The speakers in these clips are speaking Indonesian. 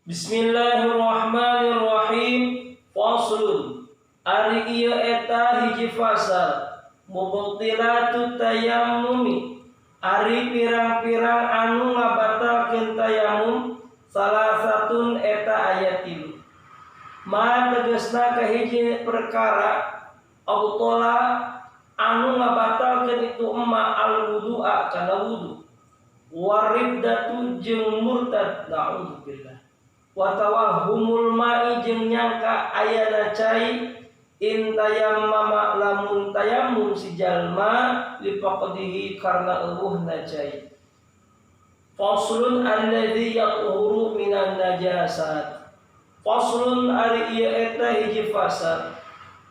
Bismillahirrahmanirrahim. Faslun. Ari ieu eta hiji fasal. Mubtilatut tayammumi. Ari pirang-pirang anu ngabatalkeun tayammum salasatun eta aya tilu. Ma tegasna kahiji perkara autola anu ngabatalkeun itu emma al-wudu'a kana wudu. Wariddatu jeung murtad, na'udzubillah. Wa tawahhumul ma'i jeung nyangka ayana cai in tayammama lamun tayammum si jalma li faqdihi karna eueuhna cai. Faslun alladzi yaqhuru minan najasat. Faslun ari ieu eta hiji fasal.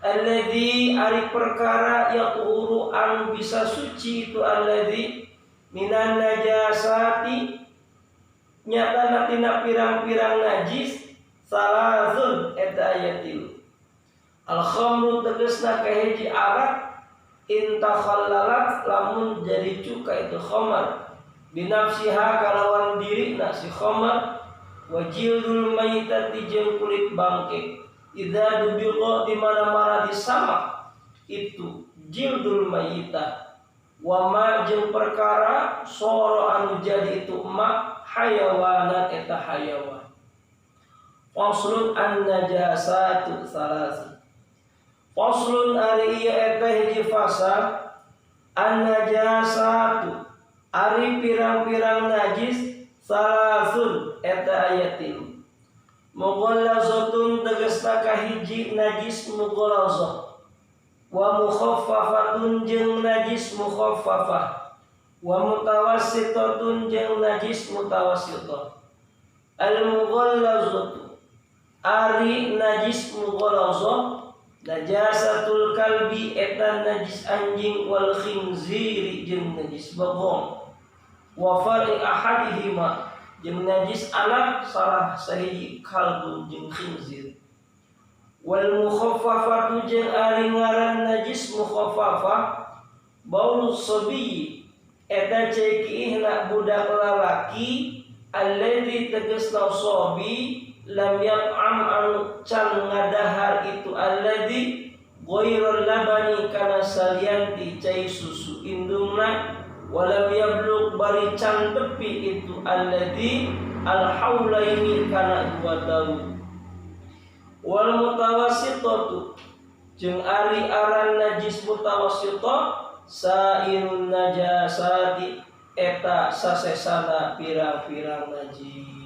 Alladzi ari perkara yaqhuru anu bisa suci itu alladzi minan najasati nyata tina pirang-pirang najis salazun eta aya tilu. Al khamru tegasna kahiji arak in takhallalat lamun jadi cuka itu khamar binafsiha kalawan dirina si khamar wa jildul maitati jeung kulit bangke idza dubiqa di mana-mana disamak itu jildul maitah wa ma jeung perkara soro anu jadi itu ma hayawanat eta hayawan. Faslun an-najasatu salasi. Faslun ari ieu eta hiji fasal. An-najasatu ari pirang-pirang najis salasun eta aya tilu. Mughallazatun tegasna kahiji najis mughallazah. Wa mukhaffafatun jeung najis mukhaffafah. Wa mutawassitatun jeung najis mutawassitah. Al-mughallazatu ari najis mughallazah najasatul kalbi eta najis anjing wal khinziri jeung najis babong. Wa fari ahadihima jeung najis anak salah sahiji kalbu jeung khinzir. Wal mukhaffafatu jeung ari ngaran najis mukhaffafah baulus sabiy eta cekiihna budak lalaki alladzi tegasna sobi lam yat'am anu can ngadahar itu alladzi ghairul labani kana salianti cai susu indungna walam yablugh bari can tepi itu alladzi al-haulaini kana 2 tahun. Wal mutawassitatu jeung ari aran najis mutawassitah sairun najasati eta sasesana pirang-pirang najis.